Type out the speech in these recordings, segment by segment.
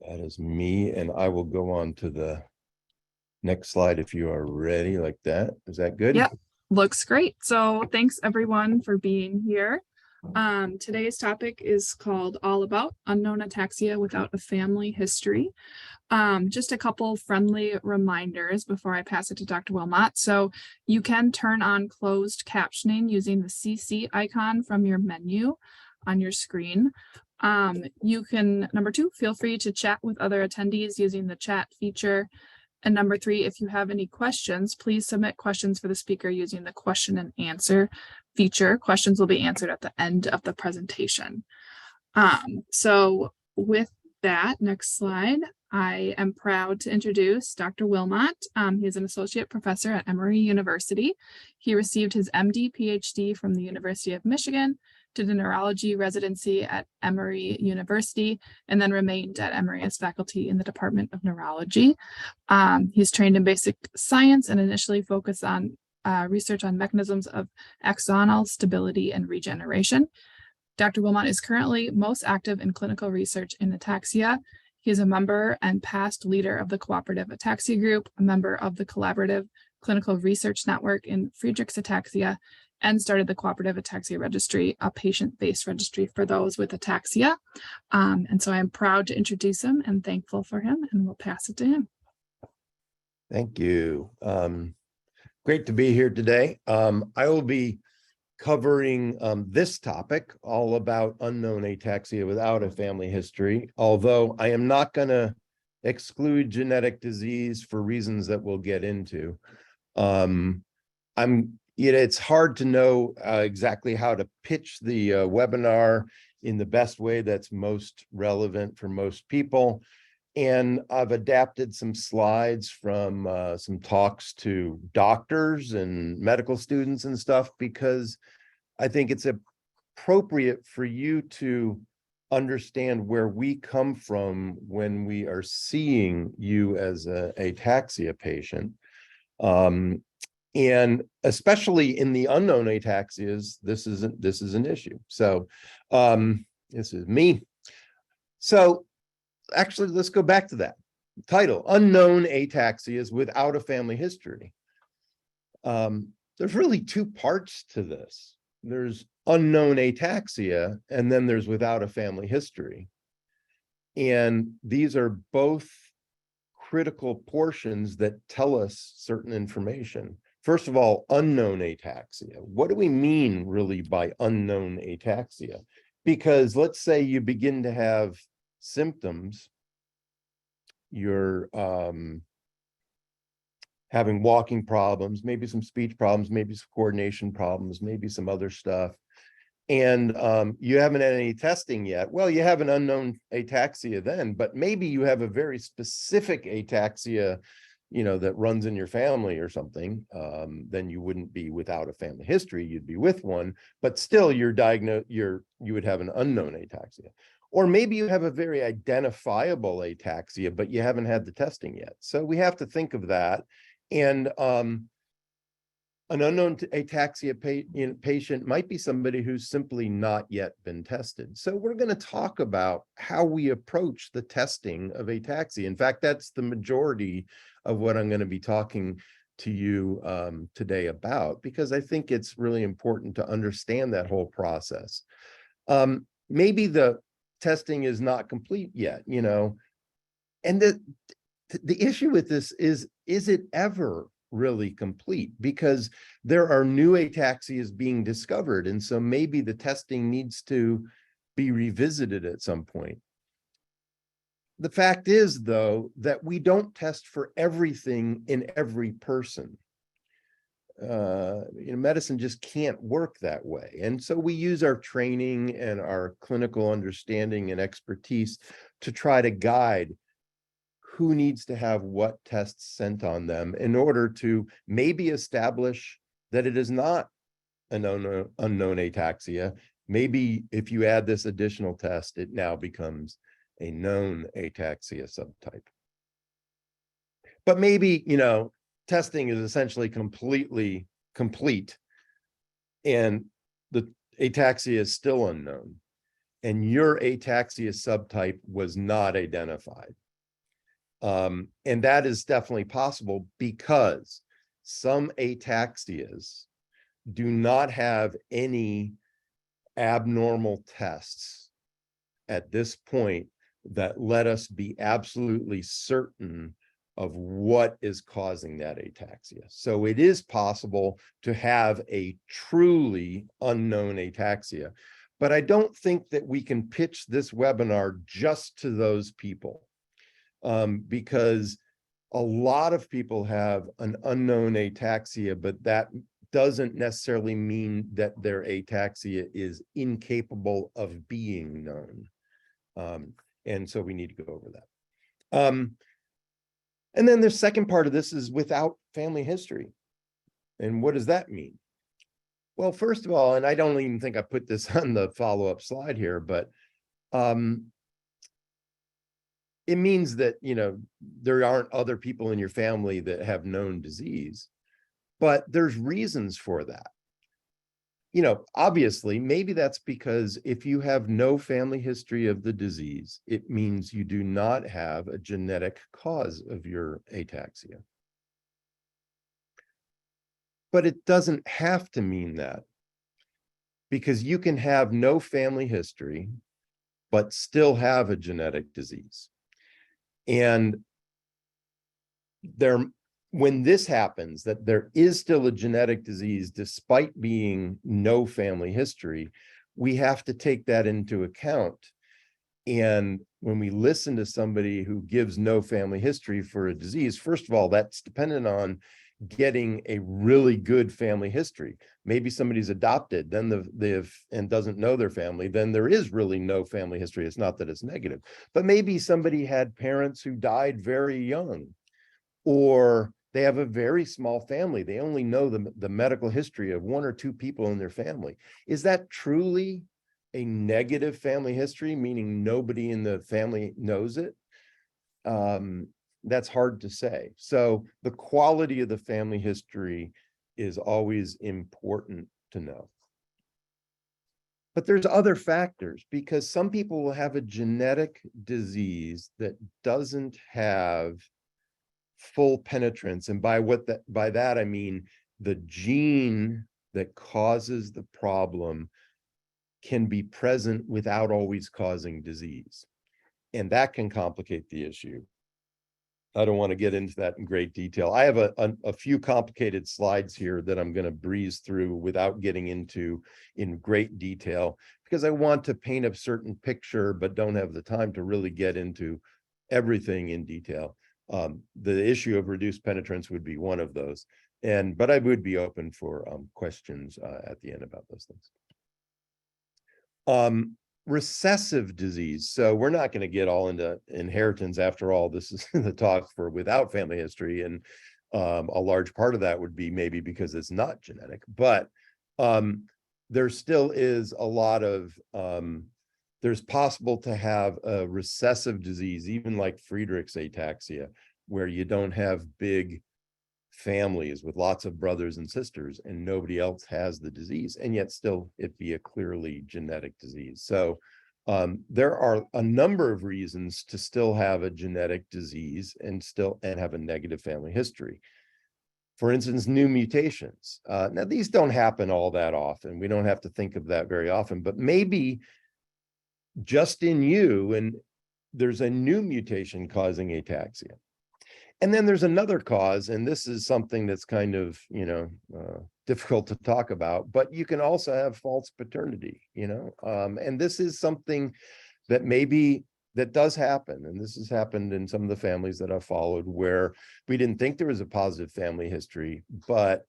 That is me, and I will go on to the next slide if you are ready, like that. Is that good? Yep, looks great. So thanks everyone for being here. Today's topic is called All About Unknown Ataxia Without a Family History. Just a couple friendly reminders before I pass it to Dr. Wilmot. So you can turn on closed captioning using the CC icon from your menu on your screen. You can, number two, feel free to chat with other attendees using the chat feature. And number three, if you have any questions, please submit questions for the speaker using the question and answer feature. Questions will be answered at the end of the presentation. So with that, next slide, I am proud to introduce Dr. Wilmot. He is an associate professor at Emory University. He received his MD, PhD from the University of Michigan, did a neurology residency at Emory University, and then remained at Emory as faculty in the Department of Neurology. He's trained in basic science and initially focused on research on mechanisms of axonal stability and regeneration. Dr. Wilmot is currently most active in clinical research in ataxia. He is a member and past leader of the Cooperative Ataxia Group, a member of the Collaborative Clinical Research Network in Friedreich's ataxia, and started the Cooperative Ataxia Registry, a patient-based registry for those with ataxia. And so I'm proud to introduce him and thankful for him, and we'll pass it to him. Thank you. Great to be here today. I will be covering this topic, all about unknown ataxia without a family history, although I am not going to exclude genetic disease for reasons that we'll get into. It's hard to know exactly how to pitch the webinar in the best way that's most relevant for most people. And I've adapted some slides from some talks to doctors and medical students and stuff, because I think it's appropriate for you to understand where we come from when we are seeing you as an ataxia patient. And especially in the unknown ataxias, this is an issue. So this is me. So actually, let's go back to that title: Unknown Ataxias Without a Family History. There's really two parts to this. There's unknown ataxia, and then there's without a family history. And these are both critical portions that tell us certain information. First of all, unknown ataxia. What do we mean really by unknown ataxia? Because let's say you begin to have symptoms, you're having walking problems, maybe some speech problems, maybe some coordination problems, maybe some other stuff, and you haven't had any testing yet. Well, you have an unknown ataxia then, but maybe you have a very specific ataxia, that runs in your family or something. Then you wouldn't be without a family history, you'd be with one, but still you would have an unknown ataxia. Or maybe you have a very identifiable ataxia, but you haven't had the testing yet. So we have to think of that. And an unknown ataxia patient might be somebody who's simply not yet been tested. So we're going to talk about how we approach the testing of ataxia. In fact, that's the majority of what I'm going to be talking to you today about, because I think it's really important to understand that whole process. Maybe the testing is not complete yet, and the issue with this is it ever really complete? Because there are new ataxias being discovered, and so maybe the testing needs to be revisited at some point. The fact is, though, that we don't test for everything in every person. Medicine just can't work that way. And so we use our training and our clinical understanding and expertise to try to guide who needs to have what tests sent on them in order to maybe establish that it is not an unknown ataxia. Maybe if you add this additional test, it now becomes a known ataxia subtype. But maybe, testing is essentially completely complete and the ataxia is still unknown. and your ataxia subtype was not identified. And that is definitely possible because some ataxias do not have any abnormal tests at this point that let us be absolutely certain of what is causing that ataxia. So it is possible to have a truly unknown ataxia, but I don't think that we can pitch this webinar just to those people, because a lot of people have an unknown ataxia, but that doesn't necessarily mean that their ataxia is incapable of being known. And so we need to go over that. And then the second part of this is without family history. And what does that mean? Well, first of all, and I don't even think I put this on the follow-up slide here, but it means that, you know, there aren't other people in your family that have known disease, but there's reasons for that. You know, obviously, maybe that's because if you have no family history of the disease, it means you do not have a genetic cause of your ataxia. But it doesn't have to mean that, because you can have no family history, but still have a genetic disease. And when this happens, that there is still a genetic disease despite being no family history, we have to take that into account. And when we listen to somebody who gives no family history for a disease, first of all, that's dependent on getting a really good family history. Maybe somebody's adopted, then and doesn't know their family, then there is really no family history. It's not that it's negative, but maybe somebody had parents who died very young, or they have a very small family. They only know the medical history of one or two people in their family. Is that truly a negative family history, meaning nobody in the family knows it? That's hard to say. So the quality of the family history is always important to know. But there's other factors, because some people will have a genetic disease that doesn't have full penetrance. And by that I mean the gene that causes the problem can be present without always causing disease. And that can complicate the issue. I don't want to get into that in great detail. I have a few complicated slides here that I'm going to breeze through without getting into in great detail, because I want to paint a certain picture, but don't have the time to really get into everything in detail. The issue of reduced penetrance would be one of those. But I would be open for questions at the end about those things. Recessive disease. So we're not going to get all into inheritance. After all, this is the talk for without family history. And a large part of that would be maybe because it's not genetic. But there still is a lot of, there's possible to have a recessive disease, even like Friedreich's ataxia, where you don't have big families with lots of brothers and sisters and nobody else has the disease, and yet still it be a clearly genetic disease. So there are a number of reasons to still have a genetic disease and have a negative family history. For instance, new mutations. Now these don't happen all that often. We don't have to think of that very often, but maybe just in you and there's a new mutation causing ataxia. And then there's another cause, and this is something that's kind of, difficult to talk about, but you can also have false paternity, and this is something that that does happen. And this has happened in some of the families that I've followed where we didn't think there was a positive family history, but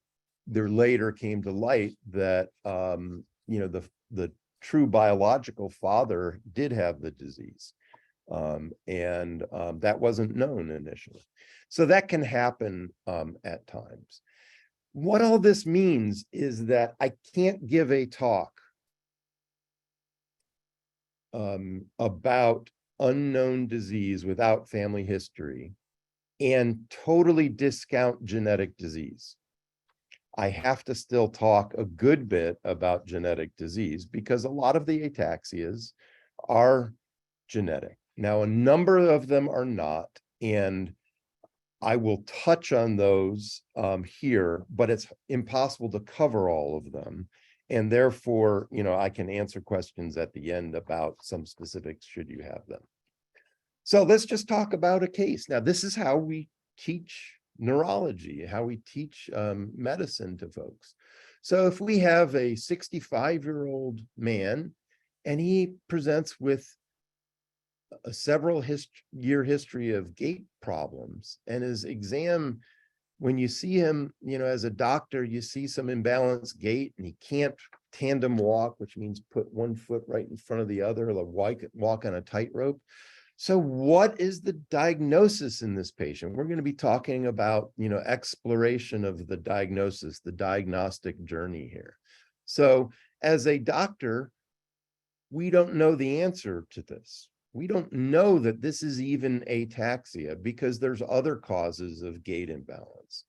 there later came to light that, the true biological father did have the disease. That wasn't known initially. So that can happen at times. What all this means is that I can't give a talk about unknown disease without family history and totally discount genetic disease. I have to still talk a good bit about genetic disease because a lot of the ataxias are genetic. Now, a number of them are not, and I will touch on those here, but it's impossible to cover all of them. And therefore, I can answer questions at the end about some specifics should you have them. So let's just talk about a case. Now, this is how we teach neurology, how we teach medicine to folks. So if we have a 65-year-old man and he presents with a several-year history of gait problems, and his exam, when you see him, as a doctor, you see some imbalanced gait, and he can't tandem walk, which means put one foot right in front of the other, like walk on a tightrope. So what is the diagnosis in this patient? We're going to be talking about, exploration of the diagnosis, the diagnostic journey here. So as a doctor, we don't know the answer to this. We don't know that this is even ataxia because there's other causes of gait imbalance.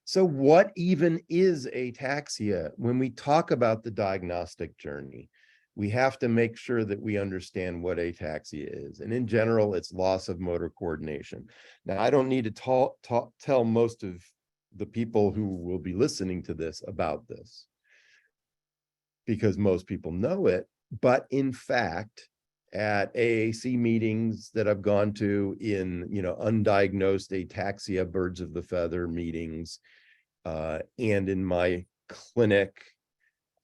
So what even is ataxia? When we talk about the diagnostic journey, we have to make sure that we understand what ataxia is. And in general, it's loss of motor coordination. Now, I don't need to tell most of the people who will be listening to this about this, because most people know it. But in fact, at AAC meetings that I've gone to, in undiagnosed ataxia birds of the feather meetings, and in my clinic,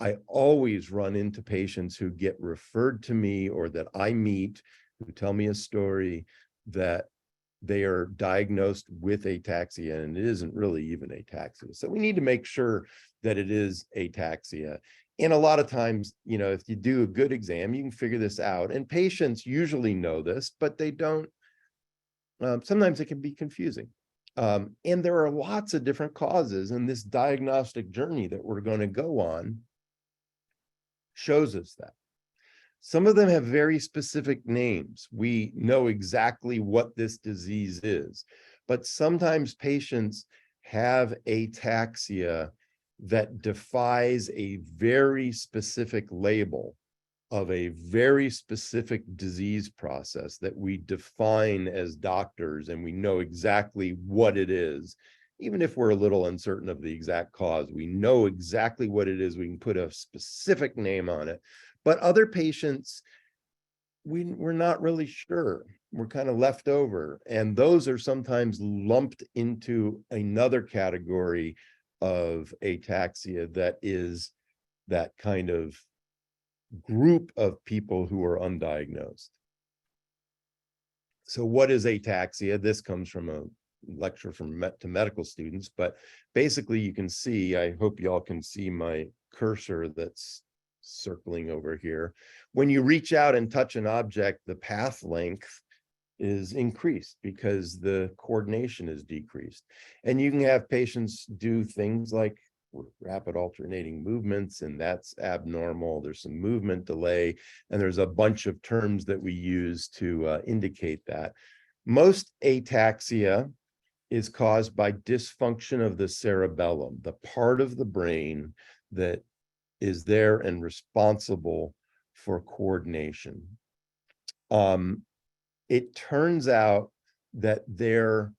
I always run into patients who get referred to me or that I meet who tell me a story that they are diagnosed with ataxia, and it isn't really even ataxia. So we need to make sure that it is ataxia. And a lot of times, if you do a good exam, you can figure this out. And patients usually know this, but they don't. Sometimes it can be confusing. And there are lots of different causes, and this diagnostic journey that we're going to go on shows us that. Some of them have very specific names. We know exactly what this disease is, but sometimes patients have ataxia that defies a very specific label of a very specific disease process that we define as doctors, and we know exactly what it is. Even if we're a little uncertain of the exact cause, we know exactly what it is. We can put a specific name on it. But other patients, we're not really sure. We're kind of left over. And those are sometimes lumped into another category of ataxia that is that kind of group of people who are undiagnosed. So what is ataxia? This comes from a lecture to medical students, but basically you can see, I hope y'all can see my cursor that's circling over here. When you reach out and touch an object, the path length is increased because the coordination is decreased. And you can have patients do things like rapid alternating movements, and that's abnormal. There's some movement delay, and there's a bunch of terms that we use to indicate that. Most ataxia is caused by dysfunction of the cerebellum, the part of the brain that is there and responsible for coordination. It turns out that there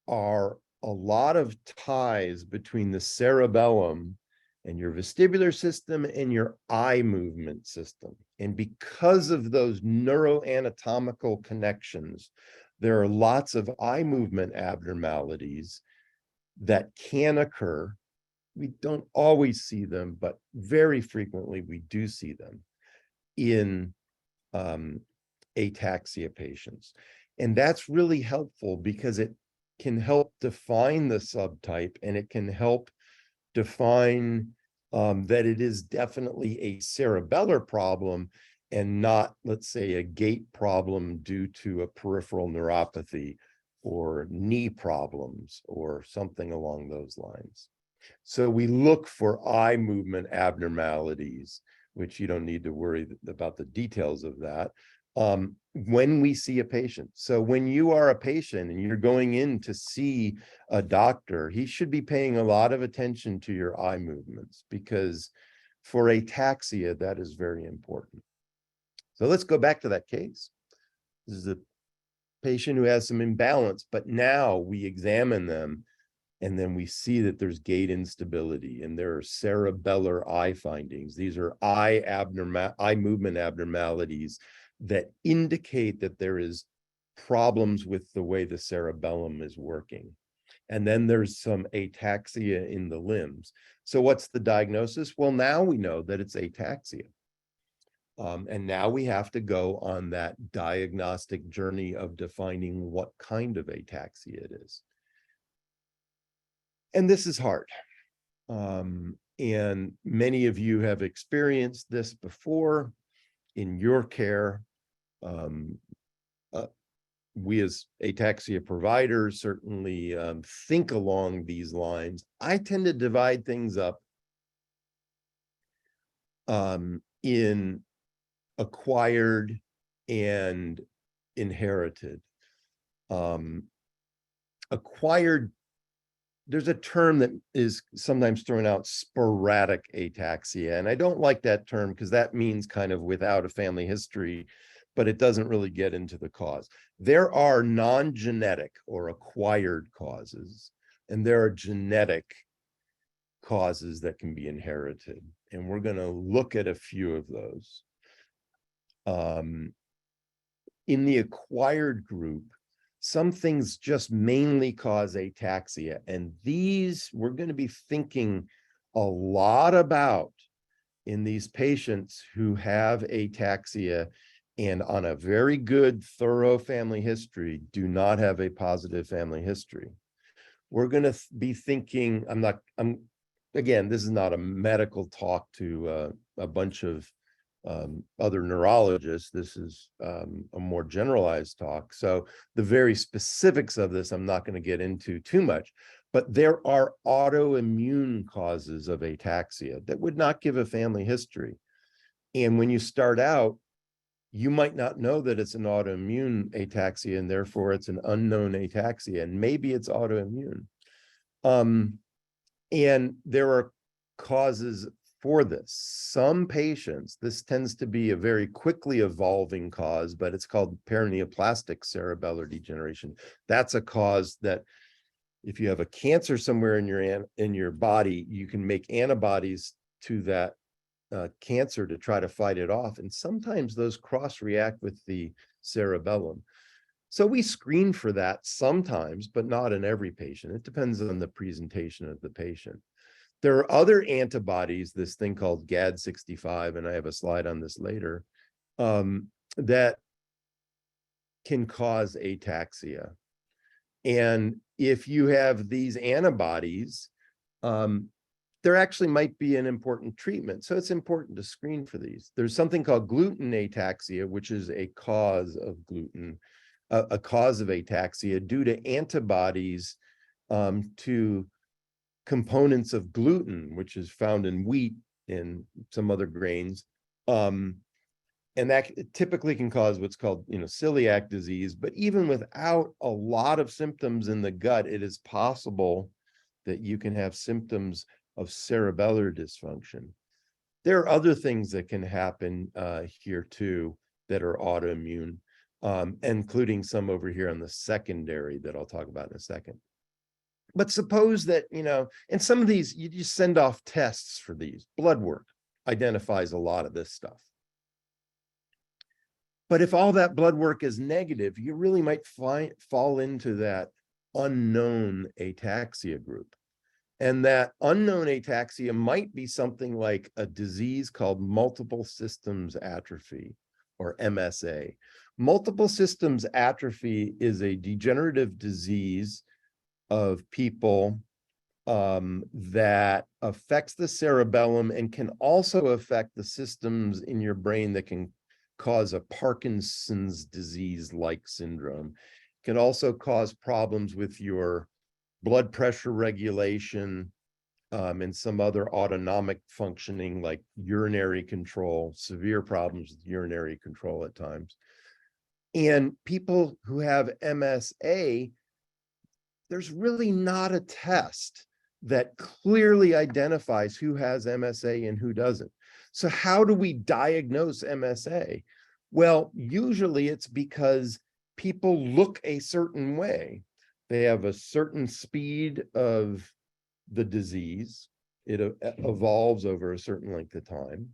are a lot of ties between the cerebellum and your vestibular system and your eye movement system. And because of those neuroanatomical connections, there are lots of eye movement abnormalities that can occur. We don't always see them, but very frequently we do see them in ataxia patients. And that's really helpful because it can help define the subtype, and it can help define that it is definitely a cerebellar problem and not, let's say, a gait problem due to a peripheral neuropathy or knee problems or something along those lines. So we look for eye movement abnormalities, which you don't need to worry about the details of that, when we see a patient. So when you are a patient and you're going in to see a doctor, he should be paying a lot of attention to your eye movements, because for ataxia, that is very important. So let's go back to that case. This is a patient who has some imbalance, but now we examine them and then we see that there's gait instability and there are cerebellar eye findings. These are eye movement abnormalities that indicate that there is problems with the way the cerebellum is working. And then there's some ataxia in the limbs. So what's the diagnosis? Well, now we know that it's ataxia. And now we have to go on that diagnostic journey of defining what kind of ataxia it is. And this is hard. And many of you have experienced this before in your care. We as ataxia providers certainly think along these lines. I tend to divide things up in acquired and inherited. Acquired, there's a term that is sometimes thrown out, sporadic ataxia. And I don't like that term because that means kind of without a family history, but it doesn't really get into the cause. There are non-genetic or acquired causes, and there are genetic causes that can be inherited. And we're going to look at a few of those. In the acquired group, some things just mainly cause ataxia. And these we're going to be thinking a lot about in these patients who have ataxia and on a very good, thorough family history, do not have a positive family history. We're going to be thinking, again, this is not a medical talk to a bunch of other neurologists. This is a more generalized talk. So the very specifics of this, I'm not going to get into too much, but there are autoimmune causes of ataxia that would not give a family history. And when you start out, you might not know that it's an autoimmune ataxia, and therefore it's an unknown ataxia, and maybe it's autoimmune. And there are causes for this. Some patients, this tends to be a very quickly evolving cause, but it's called paraneoplastic cerebellar degeneration. That's a cause that if you have a cancer somewhere in your body, you can make antibodies to that cancer to try to fight it off. And sometimes those cross-react with the cerebellum. So we screen for that sometimes, but not in every patient. It depends on the presentation of the patient. There are other antibodies, this thing called GAD65, and I have a slide on this later, that can cause ataxia. And if you have these antibodies, there actually might be an important treatment. So it's important to screen for these. There's something called gluten ataxia, which is a cause of gluten, a cause of ataxia due to antibodies to components of gluten, which is found in wheat and some other grains. And that typically can cause what's called, celiac disease. But even without a lot of symptoms in the gut, it is possible that you can have symptoms of cerebellar dysfunction. There are other things that can happen here too that are autoimmune, including some over here on the secondary that I'll talk about in a second. But suppose that, and some of these, you just send off tests for these. Blood work identifies a lot of this stuff. But if all that blood work is negative, you really might fall into that unknown ataxia group. And that unknown ataxia might be something like a disease called multiple systems atrophy, or MSA. Multiple systems atrophy is a degenerative disease of people that affects the cerebellum and can also affect the systems in your brain that can cause a Parkinson's disease-like syndrome. It can also cause problems with your blood pressure regulation and some other autonomic functioning like urinary control, severe problems with urinary control at times. And people who have MSA, there's really not a test that clearly identifies who has MSA and who doesn't. So how do we diagnose MSA? Well, usually it's because people look a certain way. They have a certain speed of the disease. It evolves over a certain length of time.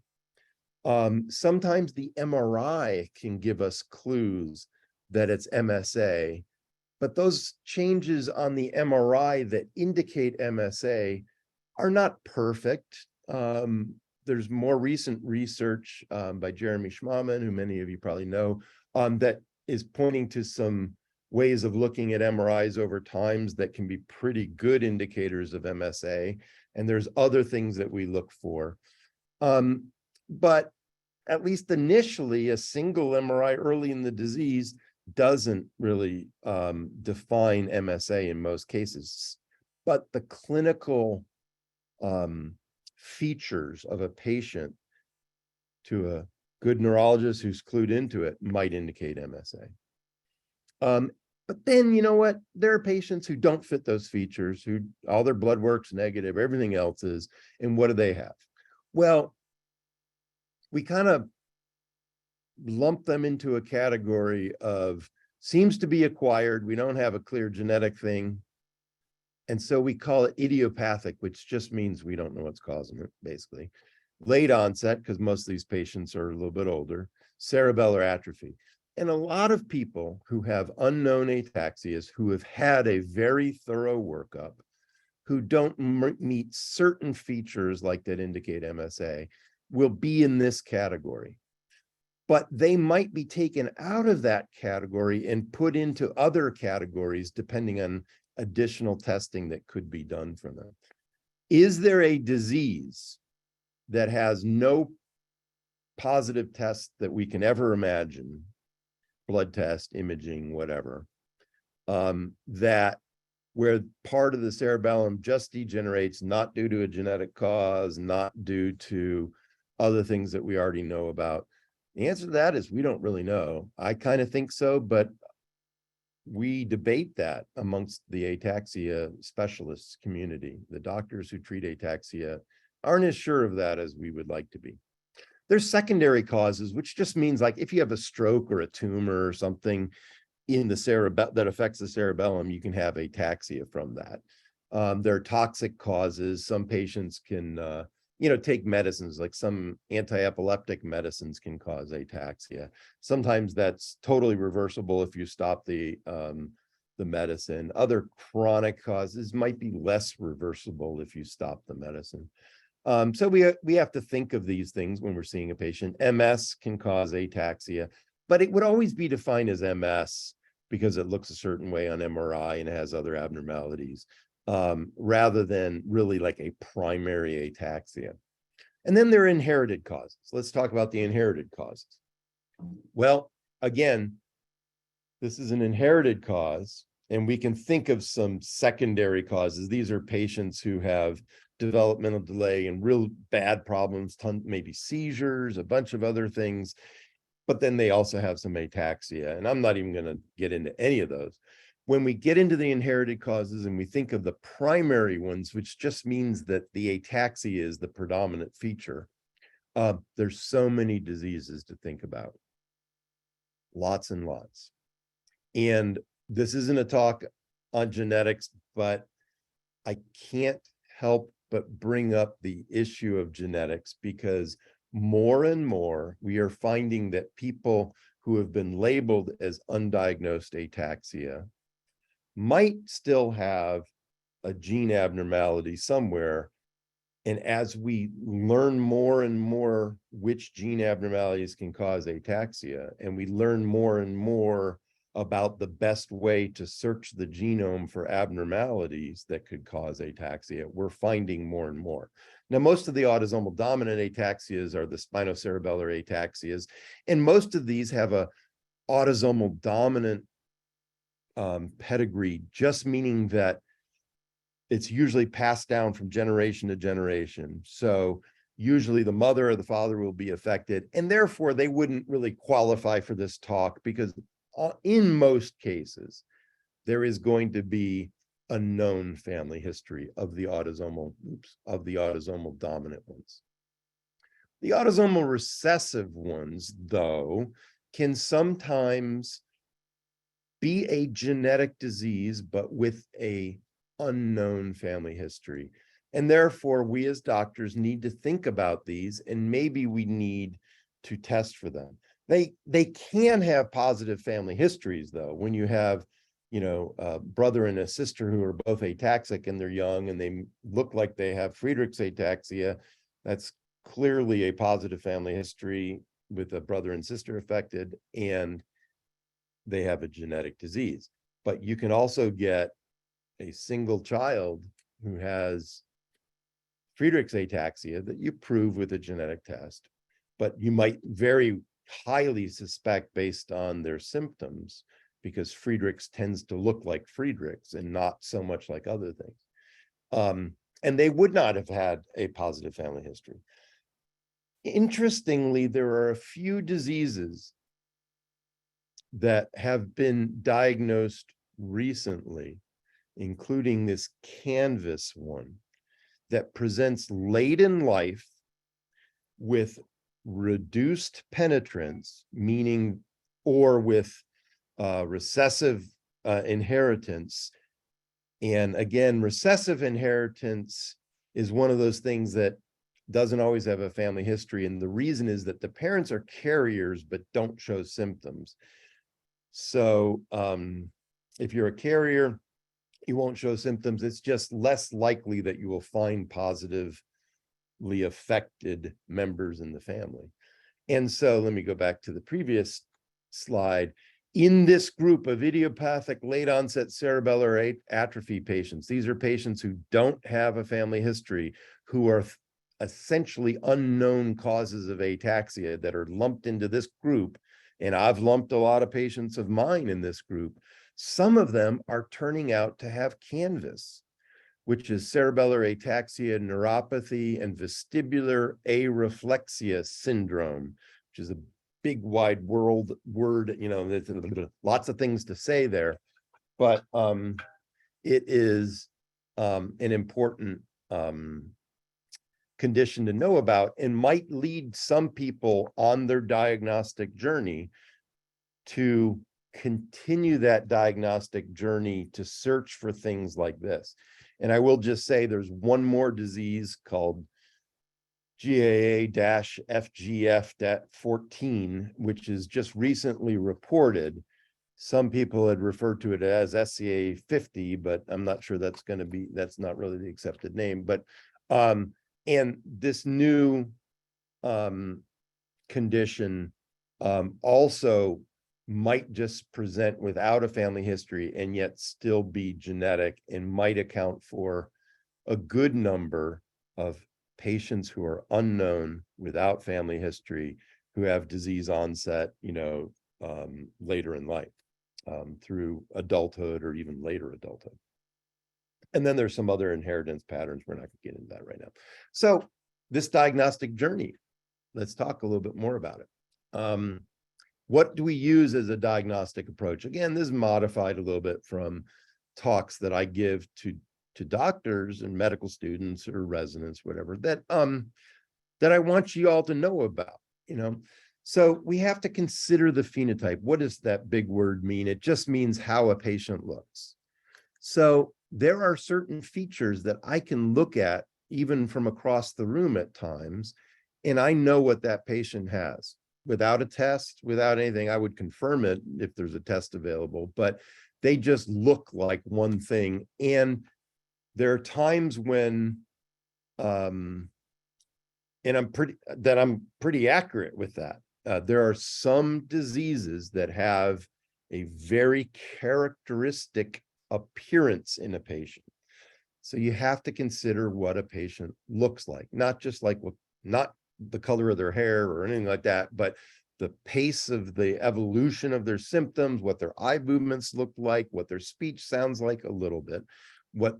Sometimes the MRI can give us clues that it's MSA, but those changes on the MRI that indicate MSA are not perfect. There's more recent research by Jeremy Schmahmann, who many of you probably know, that is pointing to some ways of looking at MRIs over times that can be pretty good indicators of MSA. And there's other things that we look for. But at least initially, a single MRI early in the disease doesn't really define MSA in most cases. But the clinical features of a patient to a good neurologist who's clued into it might indicate MSA. But then, you know what? There are patients who don't fit those features, who all their blood work's negative, everything else is, and what do they have? Well, we kind of lump them into a category of seems to be acquired. We don't have a clear genetic thing. And so we call it idiopathic, which just means we don't know what's causing it, basically. Late onset, because most of these patients are a little bit older, cerebellar atrophy. And a lot of people who have unknown ataxias, who have had a very thorough workup, who don't meet certain features like that indicate MSA, will be in this category. But they might be taken out of that category and put into other categories, depending on additional testing that could be done for them. Is there a disease that has no positive test that we can ever imagine, blood test, imaging, whatever, that where part of the cerebellum just degenerates, not due to a genetic cause, not due to other things that we already know about? The answer to that is we don't really know. I kind of think so, but we debate that amongst the ataxia specialists community. The doctors who treat ataxia aren't as sure of that as we would like to be. There's secondary causes, which just means like if you have a stroke or a tumor or something in the cerebellum that affects the cerebellum, you can have ataxia from that. There are toxic causes. Some patients can take medicines, like some anti-epileptic medicines can cause ataxia. Sometimes that's totally reversible if you stop the medicine. Other chronic causes might be less reversible if you stop the medicine. So we have to think of these things when we're seeing a patient. MS can cause ataxia, but it would always be defined as MS because it looks a certain way on MRI and it has other abnormalities, rather than really like a primary ataxia. And then there are inherited causes. Let's talk about the inherited causes. Well, again, this is an inherited cause, and we can think of some secondary causes. These are patients who have developmental delay and real bad problems, maybe seizures, a bunch of other things, but then they also have some ataxia. And I'm not even going to get into any of those. When we get into the inherited causes and we think of the primary ones, which just means that the ataxia is the predominant feature, there's so many diseases to think about. Lots and lots. And this isn't a talk on genetics, but I can't help but bring up the issue of genetics, because more and more we are finding that people who have been labeled as undiagnosed ataxia might still have a gene abnormality somewhere. And as we learn more and more which gene abnormalities can cause ataxia, and we learn more and more about the best way to search the genome for abnormalities that could cause ataxia, we're finding more and more. Now, most of the autosomal dominant ataxias are the spinocerebellar ataxias, and most of these have a autosomal dominant pedigree, just meaning that it's usually passed down from generation to generation. So usually the mother or the father will be affected, and therefore they wouldn't really qualify for this talk, because in most cases, there is going to be a known family history of the autosomal dominant ones. The autosomal recessive ones, though, can sometimes be a genetic disease, but with a unknown family history. And therefore, we as doctors need to think about these, and maybe we need to test for them. They can have positive family histories, though. When you have, a brother and a sister who are both ataxic and they're young and they look like they have Friedreich's ataxia, that's clearly a positive family history with a brother and sister affected, and they have a genetic disease. But you can also get a single child who has Friedreich's ataxia that you prove with a genetic test, but you might very highly suspect based on their symptoms, because Friedreich's tends to look like Friedreich's and not so much like other things. And they would not have had a positive family history. Interestingly, there are a few diseases that have been diagnosed recently, including this canvas one that presents late in life with reduced penetrance, meaning, or with recessive inheritance. And again, recessive inheritance is one of those things that doesn't always have a family history. And the reason is that the parents are carriers, but don't show symptoms. So if you're a carrier, you won't show symptoms. It's just less likely that you will find positively affected members in the family. And so let me go back to the previous slide. In this group of idiopathic late onset cerebellar atrophy patients, these are patients who don't have a family history, who are essentially unknown causes of ataxia that are lumped into this group. And I've lumped a lot of patients of mine in this group. Some of them are turning out to have CANVAS, which is cerebellar ataxia neuropathy and vestibular areflexia syndrome, which is a big wide word, there's lots of things to say there, but it is an important condition to know about, and might lead some people on their diagnostic journey to continue that diagnostic journey to search for things like this. And I will just say there's one more disease called GAA-FGF-14, which is just recently reported. Some people had referred to it as SCA 50, but I'm not sure that's not really the accepted name. But and this new condition also might just present without a family history and yet still be genetic, and might account for a good number of patients who are unknown without family history, who have disease onset, later in life, through adulthood or even later adulthood. And then there's some other inheritance patterns. We're not going to get into that right now. So this diagnostic journey, let's talk a little bit more about it. What do we use as a diagnostic approach? Again, this is modified a little bit from talks that I give to doctors and medical students or residents, whatever, that I want you all to know about, So we have to consider the phenotype. What does that big word mean? It just means how a patient looks. So there are certain features that I can look at even from across the room at times, and I know what that patient has. Without a test, without anything, I would confirm it if there's a test available, but they just look like one thing. And there are times when, and I'm pretty accurate with that. There are some diseases that have a very characteristic appearance in a patient. So you have to consider what a patient looks like, not just like not the color of their hair or anything like that, but the pace of the evolution of their symptoms, what their eye movements look like, what their speech sounds like a little bit, what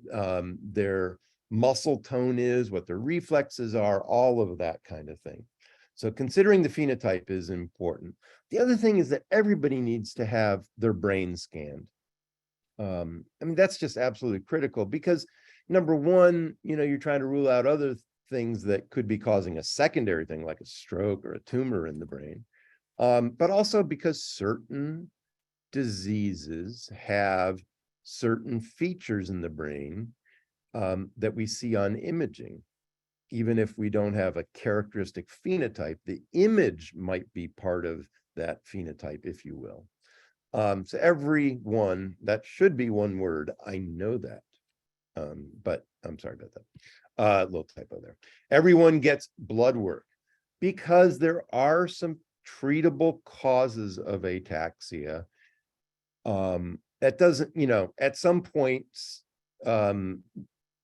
their muscle tone is, what their reflexes are, all of that kind of thing. So considering the phenotype is important. The other thing is that everybody needs to have their brain scanned. That's just absolutely critical, because number one, you're trying to rule out other things that could be causing a secondary thing like a stroke or a tumor in the brain. but also because certain diseases have certain features in the brain that we see on imaging. Even if we don't have a characteristic phenotype, the image might be part of that phenotype, if you will. So everyone, that should be one word, I know that, but I'm sorry about that. Little typo there. Everyone gets blood work because there are some treatable causes of ataxia. That doesn't, at some points,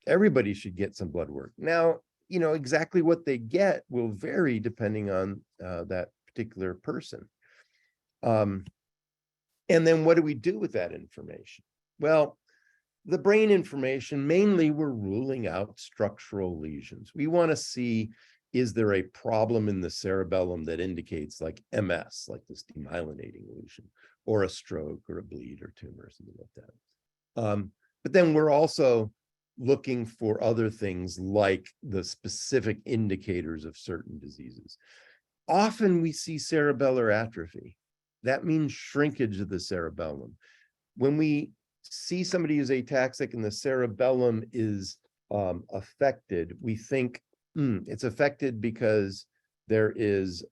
everybody should get some blood work. Now, exactly what they get will vary depending on that particular person. And then what do we do with that information? Well, the brain information, mainly we're ruling out structural lesions. We want to see, is there a problem in the cerebellum that indicates like MS, like this demyelinating lesion, or a stroke or a bleed or tumor, something like that. But then we're also looking for other things like the specific indicators of certain diseases. Often we see cerebellar atrophy. That means shrinkage of the cerebellum. When we see somebody who's ataxic and the cerebellum is affected, we think it's affected because there is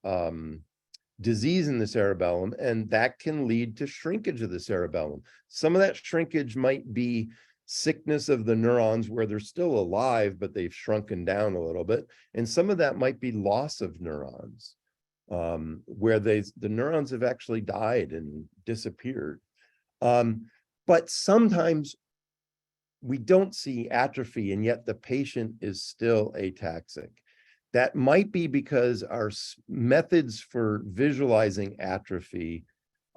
disease in the cerebellum, and that can lead to shrinkage of the cerebellum. Some of that shrinkage might be sickness of the neurons where they're still alive, but they've shrunken down a little bit. And some of that might be loss of neurons, where the neurons have actually died and disappeared. But sometimes we don't see atrophy, and yet the patient is still ataxic. That might be because our methods for visualizing atrophy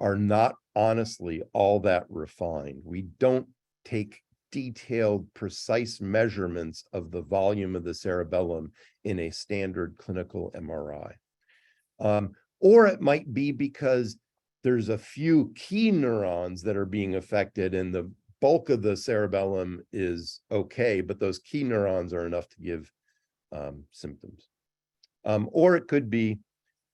are not honestly all that refined. We don't take detailed, precise measurements of the volume of the cerebellum in a standard clinical MRI. Or it might be because there's a few key neurons that are being affected and the bulk of the cerebellum is okay, but those key neurons are enough to give symptoms. Or it could be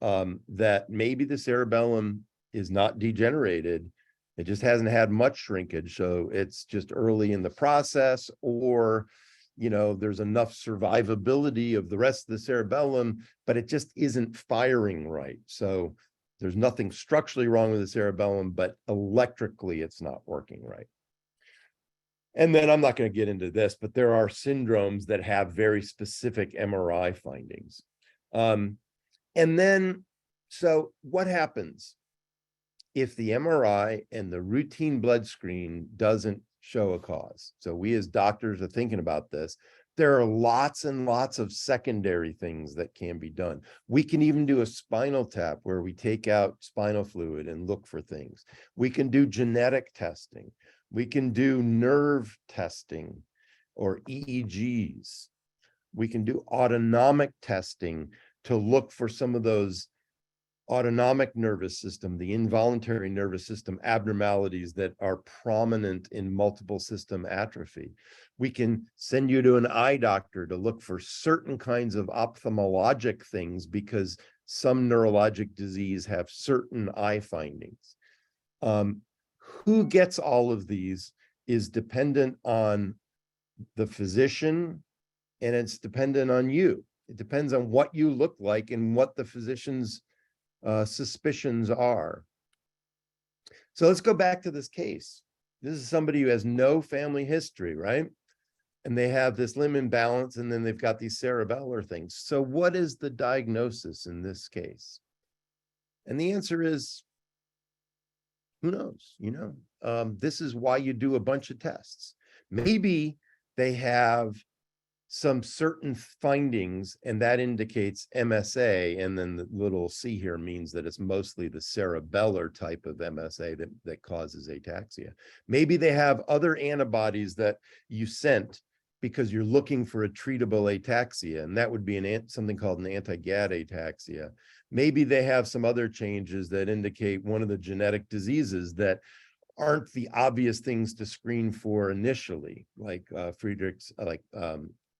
that maybe the cerebellum is not degenerated. It just hasn't had much shrinkage. So it's just early in the process, or, there's enough survivability of the rest of the cerebellum, but it just isn't firing right. So there's nothing structurally wrong with the cerebellum, but electrically it's not working right. And then I'm not going to get into this, but there are syndromes that have very specific MRI findings. And then, so what happens if the MRI and the routine blood screen doesn't show a cause? So we as doctors are thinking about this. There are lots and lots of secondary things that can be done. We can even do a spinal tap where we take out spinal fluid and look for things. We can do genetic testing. We can do nerve testing or EEGs. We can do autonomic testing to look for some of those autonomic nervous system, the involuntary nervous system abnormalities that are prominent in multiple system atrophy. We can send you to an eye doctor to look for certain kinds of ophthalmologic things because some neurologic disease have certain eye findings. Who gets all of these is dependent on the physician, and it's dependent on you. It depends on what you look like and what the physician's suspicions are. So let's go back to this case. This is somebody who has no family history, right? And they have this limb imbalance, and then they've got these cerebellar things. So what is the diagnosis in this case? And the answer is, who knows? This is why you do a bunch of tests. Maybe they have some certain findings, and that indicates MSA, and then the little C here means that it's mostly the cerebellar type of MSA that causes ataxia. Maybe they have other antibodies that you sent because you're looking for a treatable ataxia, and that would be something called an anti-GAD ataxia. Maybe they have some other changes that indicate one of the genetic diseases that aren't the obvious things to screen for initially, like Friedreich's,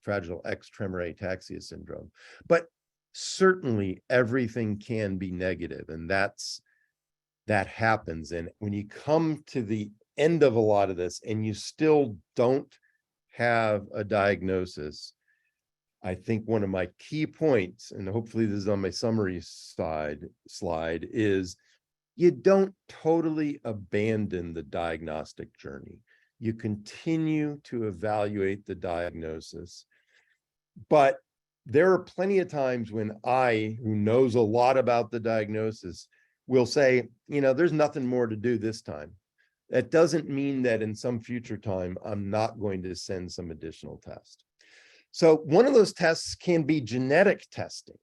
Fragile X tremor ataxia syndrome. But certainly everything can be negative, and that happens. And when you come to the end of a lot of this and you still don't have a diagnosis, I think one of my key points, and hopefully this is on my summary slide, is you don't totally abandon the diagnostic journey. You continue to evaluate the diagnosis. But there are plenty of times when who knows a lot about the diagnosis, will say, there's nothing more to do this time. That doesn't mean that in some future time, I'm not going to send some additional test. So one of those tests can be genetic testing,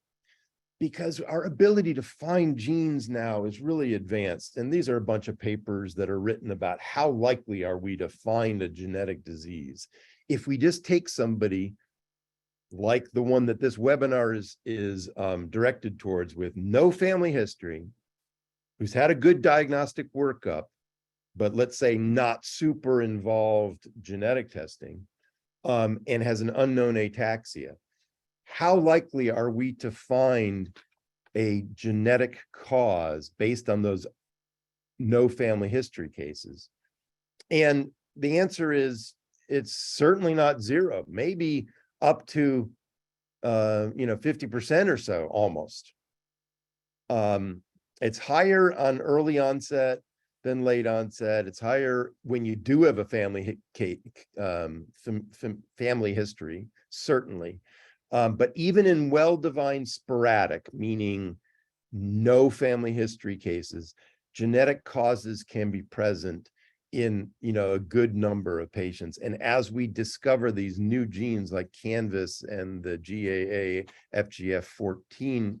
because our ability to find genes now is really advanced. And these are a bunch of papers that are written about how likely are we to find a genetic disease. If we just take somebody like the one that this webinar is directed towards, with no family history, who's had a good diagnostic workup, but let's say not super involved genetic testing, and has an unknown ataxia, how likely are we to find a genetic cause based on those no family history cases? And the answer is, it's certainly not zero, maybe up to 50% or so, almost. It's higher on early onset than late onset. It's higher when you do have a family family history, certainly. But even in well-defined sporadic, meaning no family history cases, genetic causes can be present in a good number of patients. And as we discover these new genes like Canvas and the GAA FGF14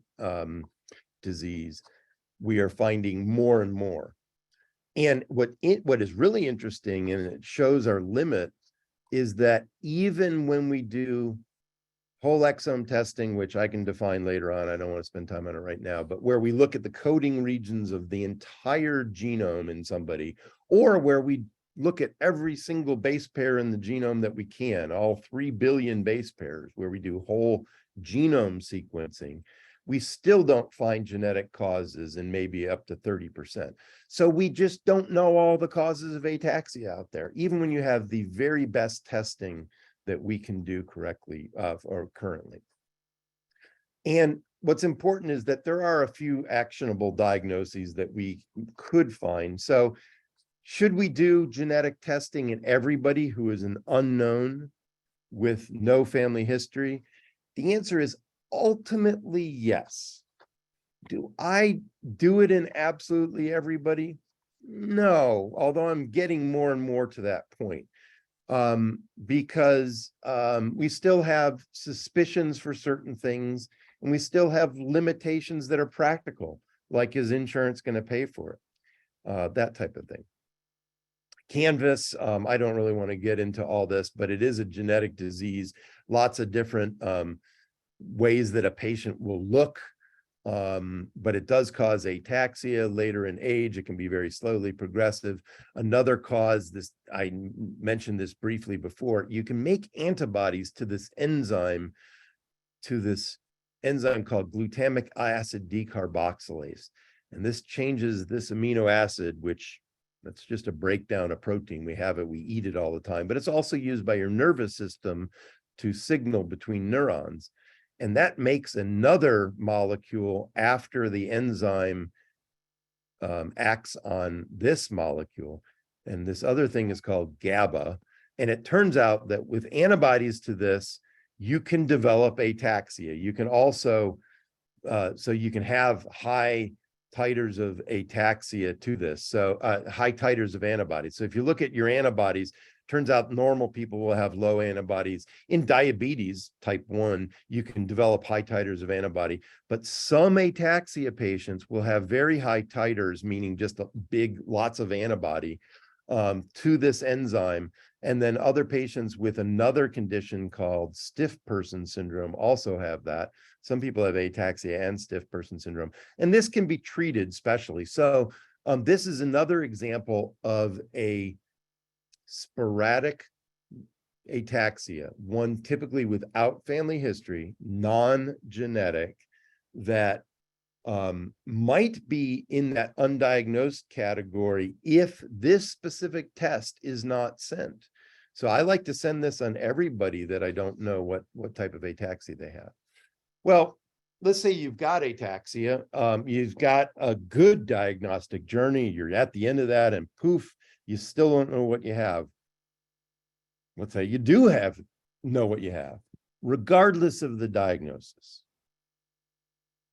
disease, we are finding more and more. And what is really interesting, and it shows our limit, is that even when we do whole exome testing, which I can define later on, I don't want to spend time on it right now, but where we look at the coding regions of the entire genome in somebody, or where we look at every single base pair in the genome that we can, all 3 billion base pairs, where we do whole genome sequencing, we still don't find genetic causes in maybe up to 30%. So we just don't know all the causes of ataxia out there, even when you have the very best testing that we can do correctly or currently. And what's important is that there are a few actionable diagnoses that we could find. So should we do genetic testing in everybody who is an unknown with no family history? The answer is ultimately yes. Do I do it in absolutely everybody? No, although I'm getting more and more to that point. Because we still have suspicions for certain things, and we still have limitations that are practical, like, is insurance going to pay for it? That type of thing. Canvas, I don't really want to get into all this, but it is a genetic disease. Lots of different ways that a patient will look, but it does cause ataxia later in age. It can be very slowly progressive. Another cause, I mentioned this briefly before, you can make antibodies to this enzyme called glutamic acid decarboxylase. And this changes this amino acid, which that's just a breakdown of protein. We have it, we eat it all the time, but it's also used by your nervous system to signal between neurons. And that makes another molecule after the enzyme acts on this molecule. And this other thing is called GABA. And it turns out that with antibodies to this, you can develop ataxia. You can also, so you can have high titers of ataxia to this. So high titers of antibodies. So if you look at your antibodies, turns out normal people will have low antibodies. In diabetes type 1, you can develop high titers of antibody, but some ataxia patients will have very high titers, meaning just a lots of antibody to this enzyme. And then other patients with another condition called stiff person syndrome also have that. Some people have ataxia and stiff person syndrome, and this can be treated specially. So this is another example of a sporadic ataxia, one typically without family history, non-genetic, that might be in that undiagnosed category if this specific test is not sent. So I like to send this on everybody that I don't know what type of ataxia they have. Well, let's say you've got ataxia, you've got a good diagnostic journey, you're at the end of that, and poof, you still don't know what you have. Let's say you do know what you have, regardless of the diagnosis.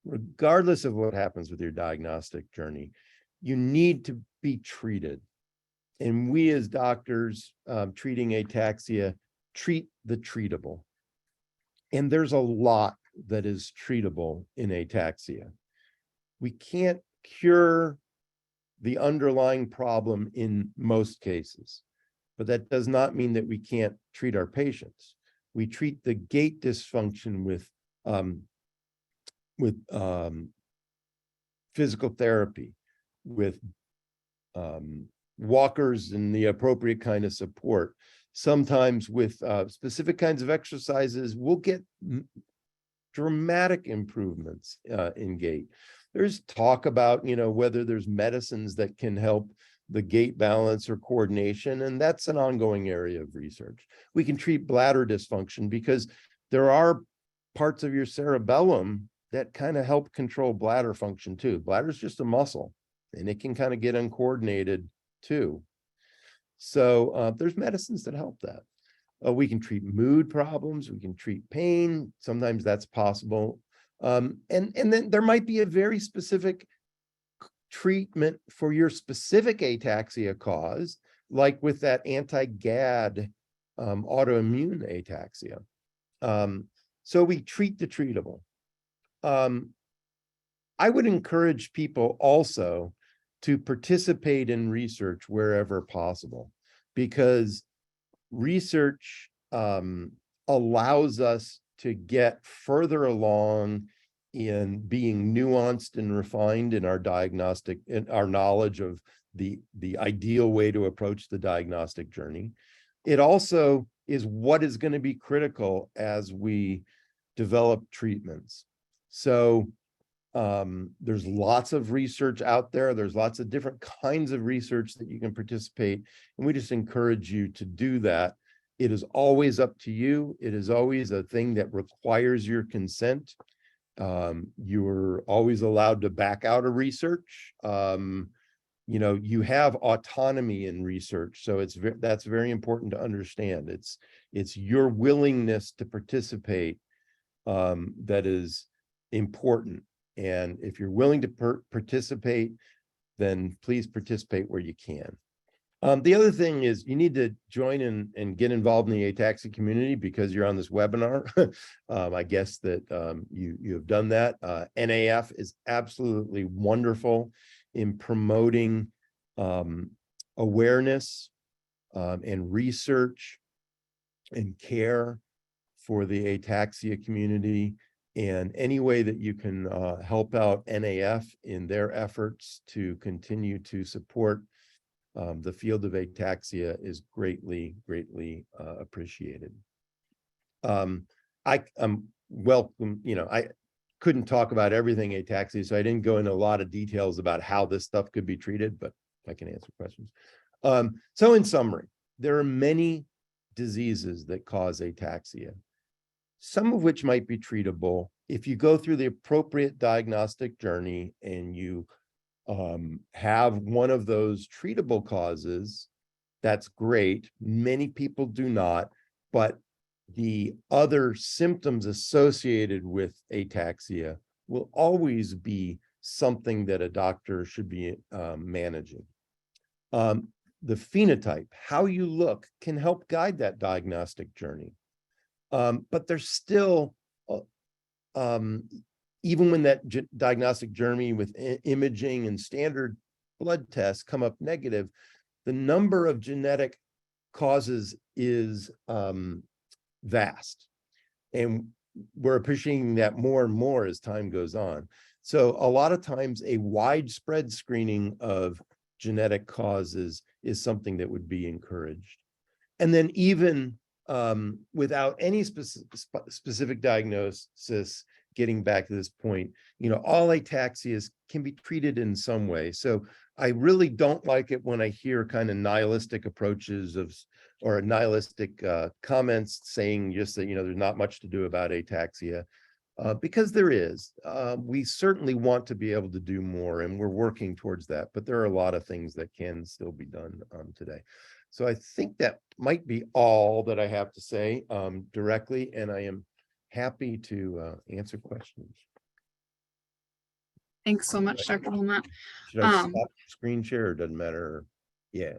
Regardless of what happens with your diagnostic journey, you need to be treated. And we as doctors treating ataxia, treat the treatable. And there's a lot that is treatable in ataxia. We can't cure the underlying problem in most cases, but that does not mean that we can't treat our patients. We treat the gait dysfunction with physical therapy, with walkers and the appropriate kind of support. Sometimes with specific kinds of exercises, we'll get dramatic improvements in gait. There's talk about, whether there's medicines that can help the gait balance or coordination, and that's an ongoing area of research. We can treat bladder dysfunction because there are parts of your cerebellum that kind of help control bladder function too. Bladder is just a muscle, and it can kind of get uncoordinated too. So there's medicines that help that. We can treat mood problems. We can treat pain. Sometimes that's possible. And then there might be a very specific treatment for your specific ataxia cause, like with that anti-GAD autoimmune ataxia. So we treat the treatable. I would encourage people also to participate in research wherever possible, because research allows us to get further along in being nuanced and refined in our diagnostic, in our knowledge of the ideal way to approach the diagnostic journey. It also is what is going to be critical as we develop treatments. So there's lots of research out there. There's lots of different kinds of research that you can participate, and we just encourage you to do that. It is always up to you. It is always a thing that requires your consent. You're always allowed to back out of research. You have autonomy in research, so that's very important to understand. It's your willingness to participate that is important. And if you're willing to participate, then please participate where you can. The other thing is you need to join in and get involved in the ataxia community because you're on this webinar. I guess that you have done that. NAF is absolutely wonderful in promoting awareness and research and care for the ataxia community. And any way that you can help out NAF in their efforts to continue to support the field of ataxia is greatly, greatly appreciated. I couldn't talk about everything ataxia, so I didn't go into a lot of details about how this stuff could be treated, but I can answer questions. So in summary, there are many diseases that cause ataxia, some of which might be treatable if you go through the appropriate diagnostic journey and you have one of those treatable causes. That's great. Many people do not, but the other symptoms associated with ataxia will always be something that a doctor should be managing. The phenotype, how you look, can help guide that diagnostic journey. But there's still, even when that diagnostic journey with imaging and standard blood tests come up negative, the number of genetic causes is vast. And we're appreciating that more and more as time goes on. So a lot of times a widespread screening of genetic causes is something that would be encouraged. And then even without any specific diagnosis, getting back to this point, all ataxias can be treated in some way. So I really don't like it when I hear kind of nihilistic approaches or nihilistic comments saying just that, there's not much to do about ataxia. Because there is. We certainly want to be able to do more, and we're working towards that, but there are a lot of things that can still be done today. So I think that might be all that I have to say directly, and I am happy to answer questions. Thanks so much, Dr. Wilmot. Should I stop screen share, or doesn't matter? Yeah.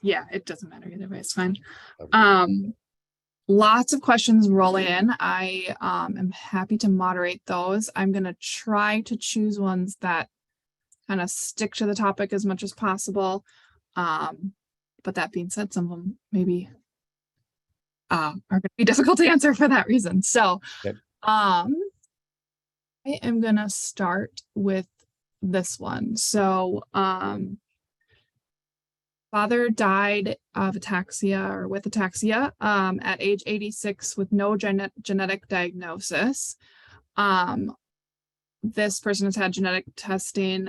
Yeah, it doesn't matter either way, it's fine. Okay. Lots of questions rolling in. I am happy to moderate those. I'm going to try to choose ones that kind of stick to the topic as much as possible. But that being said, some of them maybe are going to be difficult to answer for that reason. So Yep. I am going to start with this one. So father died of ataxia or with ataxia at age 86 with no genetic diagnosis. This person has had genetic testing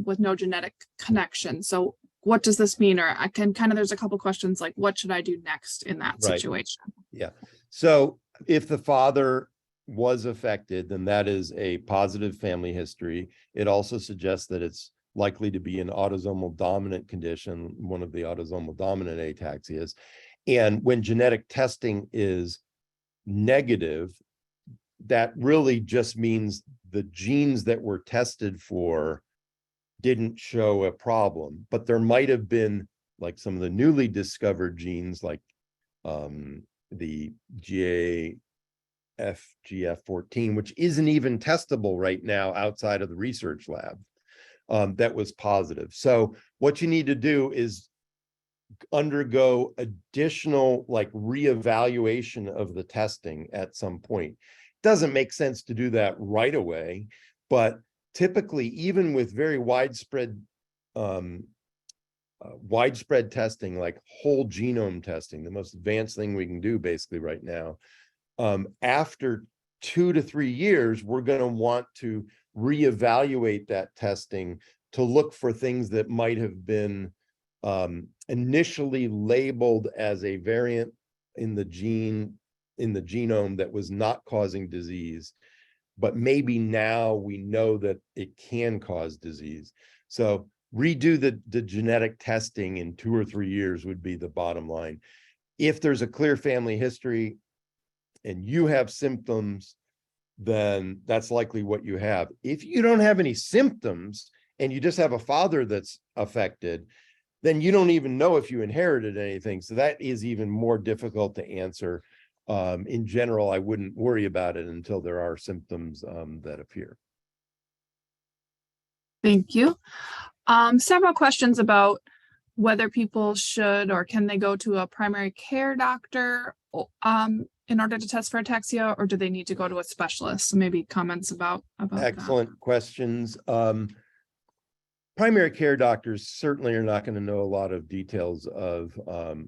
with no genetic connection. So what does this mean? Or there's a couple questions like, what should I do next in that situation? Yeah. So if the father was affected, then that is a positive family history. It also suggests that it's likely to be an autosomal dominant condition, one of the autosomal dominant ataxias. And when genetic testing is negative, that really just means the genes that were tested for didn't show a problem, but there might have been like some of the newly discovered genes like the GAFGF14, which isn't even testable right now outside of the research lab. That was positive. So what you need to do is undergo additional reevaluation of the testing at some point. Doesn't make sense to do that right away, but typically, even with very widespread testing, like whole genome testing, the most advanced thing we can do basically right now, after 2 to 3 years, we're going to want to reevaluate that testing to look for things that might have been initially labeled as a variant in the genome that was not causing disease, but maybe now we know that it can cause disease. So redo the genetic testing in 2 or 3 years would be the bottom line. If there's a clear family history and you have symptoms, then that's likely what you have. If you don't have any symptoms and you just have a father that's affected, then you don't even know if you inherited anything. So that is even more difficult to answer. In general, I wouldn't worry about it until there are symptoms that appear. Thank you. Several questions about whether people should or can they go to a primary care doctor in order to test for ataxia, or do they need to go to a specialist? So maybe comments about Excellent questions. Primary care doctors certainly are not going to know a lot of details of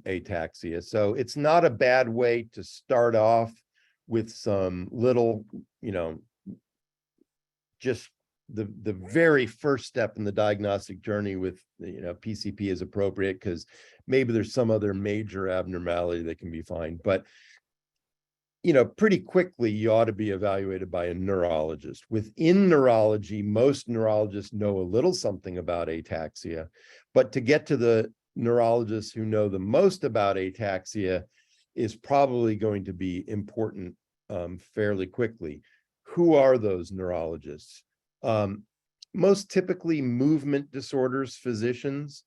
ataxia. So it's not a bad way to start off with some little, just the very first step in the diagnostic journey with, PCP is appropriate because maybe there's some other major abnormality that can be found. But pretty quickly, you ought to be evaluated by a neurologist. Within neurology, most neurologists know a little something about ataxia, but to get to the neurologists who know the most about ataxia is probably going to be important fairly quickly. Who are those neurologists? Most typically movement disorders physicians.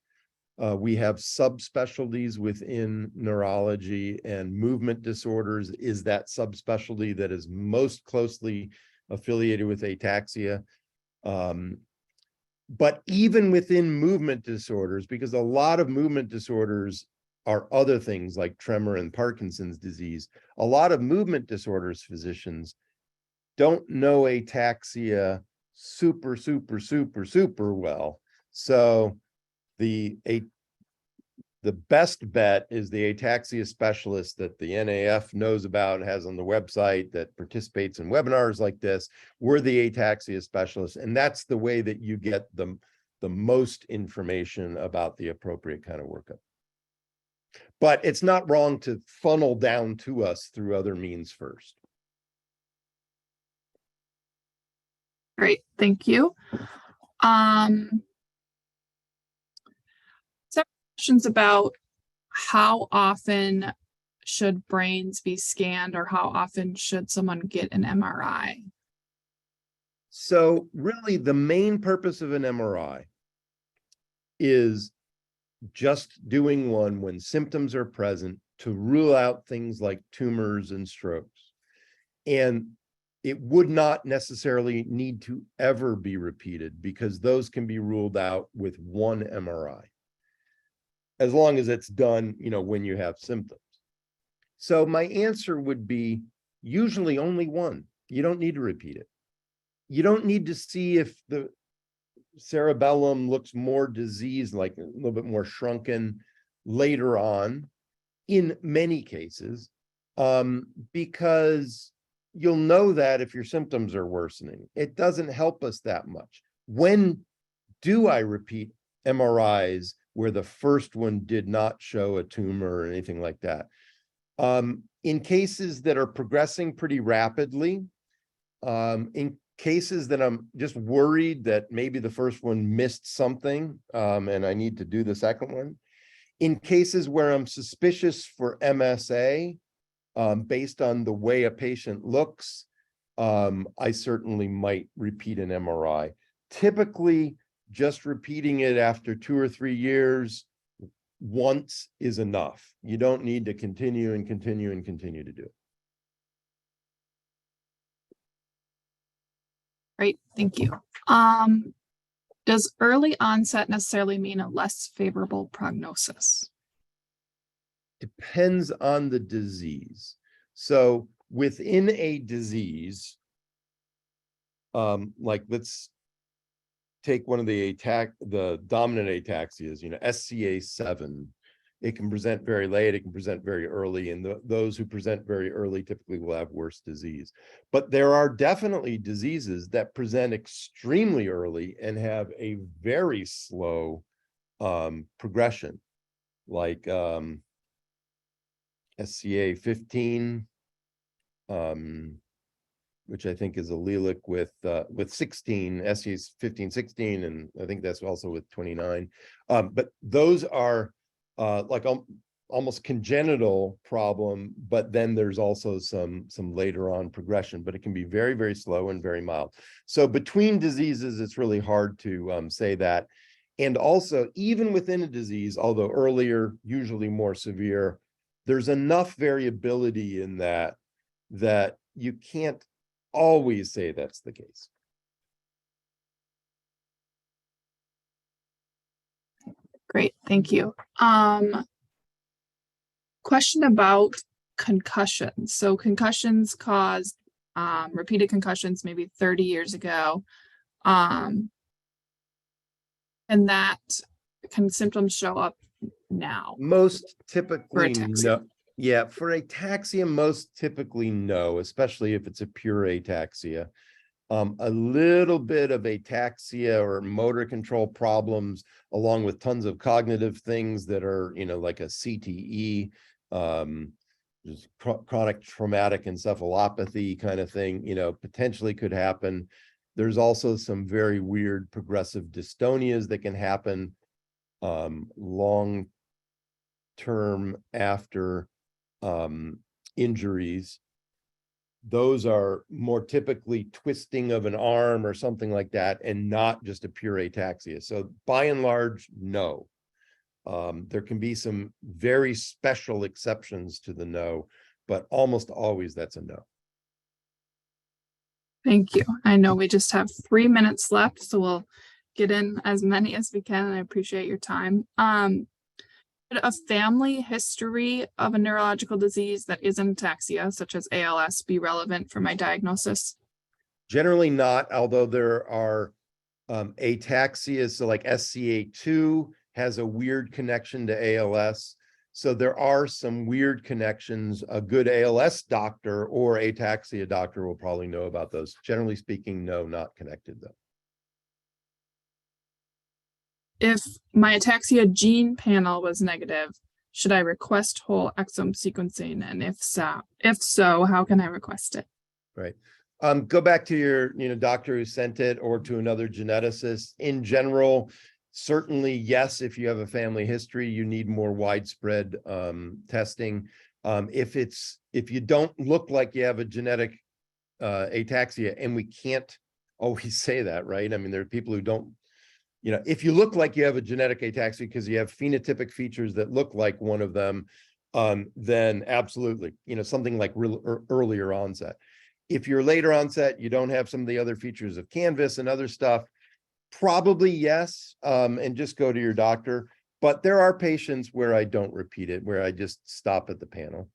We have subspecialties within neurology, and movement disorders is that subspecialty that is most closely affiliated with ataxia. But even within movement disorders, because a lot of movement disorders are other things like tremor and Parkinson's disease, a lot of movement disorders physicians don't know ataxia super well. So the best bet is the ataxia specialist that the NAF knows about and has on the website that participates in webinars like this. We're the ataxia specialist, and that's the way that you get the most information about the appropriate kind of workup. But it's not wrong to funnel down to us through other means first. Great, thank you. Some questions about how often should brains be scanned, or how often should someone get an MRI? So really the main purpose of an MRI is just doing one when symptoms are present to rule out things like tumors and strokes. And it would not necessarily need to ever be repeated because those can be ruled out with one MRI, as long as it's done, when you have symptoms. So my answer would be usually only one. You don't need to repeat it. You don't need to see if the cerebellum looks more diseased, like a little bit more shrunken later on, in many cases, because you'll know that if your symptoms are worsening. It doesn't help us that much. When do I repeat MRIs where the first one did not show a tumor or anything like that? In cases that are progressing pretty rapidly, in cases that I'm just worried that maybe the first one missed something, and I need to do the second one. In cases where I'm suspicious for MSA, based on the way a patient looks, I certainly might repeat an MRI. Typically, just repeating it after 2 or 3 years once is enough. You don't need to continue and continue and continue to do it. Great, thank you. Does early onset necessarily mean a less favorable prognosis? Depends on the disease. So within a disease, like let's take one of the dominant ataxias, SCA7. It can present very late, it can present very early, and those who present very early typically will have worse disease. But there are definitely diseases that present extremely early and have a very slow progression, like SCA15, which I think is allelic with 16, SCA15, 16, and I think that's also with 29. But those are like almost congenital problem, but then there's also some later on progression, but it can be very, very slow and very mild. So between diseases, it's really hard to say that. And also, even within a disease, although earlier, usually more severe, there's enough variability in that you can't always say that's the case. Great, thank you. Question about concussions. So concussions caused repeated concussions maybe 30 years ago. And that can symptoms show up now? Most typically, for ataxia? no. Yeah, for ataxia, most typically no, especially if it's a pure ataxia. A little bit of ataxia or motor control problems, along with tons of cognitive things that are, like a CTE, just chronic traumatic encephalopathy kind of thing, potentially could happen. There's also some very weird progressive dystonias that can happen long term after injuries. Those are more typically twisting of an arm or something like that, and not just a pure ataxia. So by and large, no. There can be some very special exceptions to the no, but almost always that's a no. Thank you. I know we just have 3 minutes left, so we'll get in as many as we can, and I appreciate your time. Could a family history of a neurological disease that isn't ataxia, such as ALS, be relevant for my diagnosis? Generally not, although there are ataxias, so like SCA2 has a weird connection to ALS. So there are some weird connections. A good ALS doctor or ataxia doctor will probably know about those. Generally speaking, no, not connected though. If my ataxia gene panel was negative, should I request whole exome sequencing? And if so, how can I request it? Right. Go back to your, doctor who sent it or to another geneticist. In general, certainly, yes, if you have a family history, you need more widespread testing. If you don't look like you have a genetic ataxia, and we can't always say that, right? I mean, there are people who don't, if you look like you have a genetic ataxia because you have phenotypic features that look like one of them, then absolutely, something like earlier onset. If you're later onset, you don't have some of the other features of canvas and other stuff, probably yes, and just go to your doctor. But there are patients where I don't repeat it, where I just stop at the panel.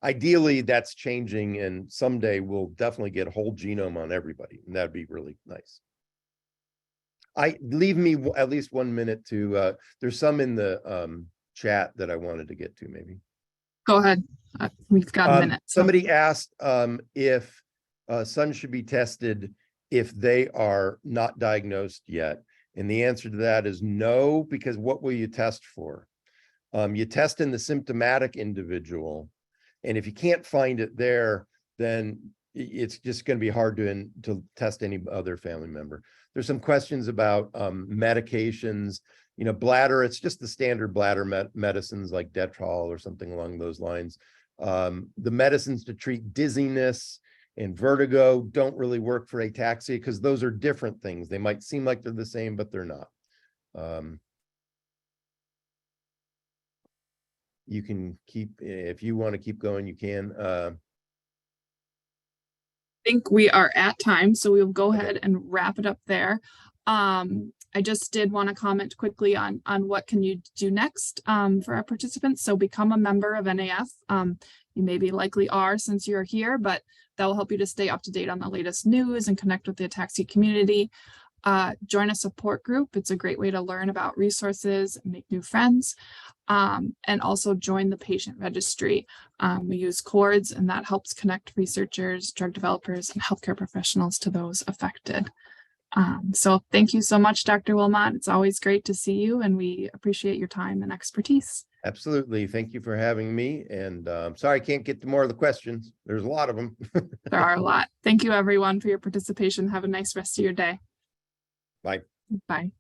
Ideally, that's changing, and someday we'll definitely get whole genome on everybody, and that'd be really nice. Leave me at least 1 minute to, there's some in the chat that I wanted to get to maybe. Go ahead. We've got a minute. Somebody asked if sons should be tested if they are not diagnosed yet. And the answer to that is no, because what will you test for? You test in the symptomatic individual. And if you can't find it there, then it's just going to be hard to test any other family member. There's some questions about medications, bladder. It's just the standard bladder medicines like Detrol or something along those lines. The medicines to treat dizziness and vertigo don't really work for ataxia because those are different things. They might seem like they're the same, but they're not. You can keep, if you want to keep going, you can. I think we are at time, so we'll go ahead and wrap it up there. I just did want to comment quickly on what can you do next for our participants. So become a member of NAF. You maybe likely are since you're here, but that will help you to stay up to date on the latest news and connect with the ataxia community. Join a support group. It's a great way to learn about resources and make new friends. And also join the patient registry. We use CORDS, and that helps connect researchers, drug developers, and healthcare professionals to those affected. So thank you so much, Dr. Wilmot. It's always great to see you, and we appreciate your time and expertise. Absolutely. Thank you for having me. And sorry, I can't get to more of the questions. There's a lot of them. There are a lot. Thank you, everyone, for your participation. Have a nice rest of your day. Bye. Bye.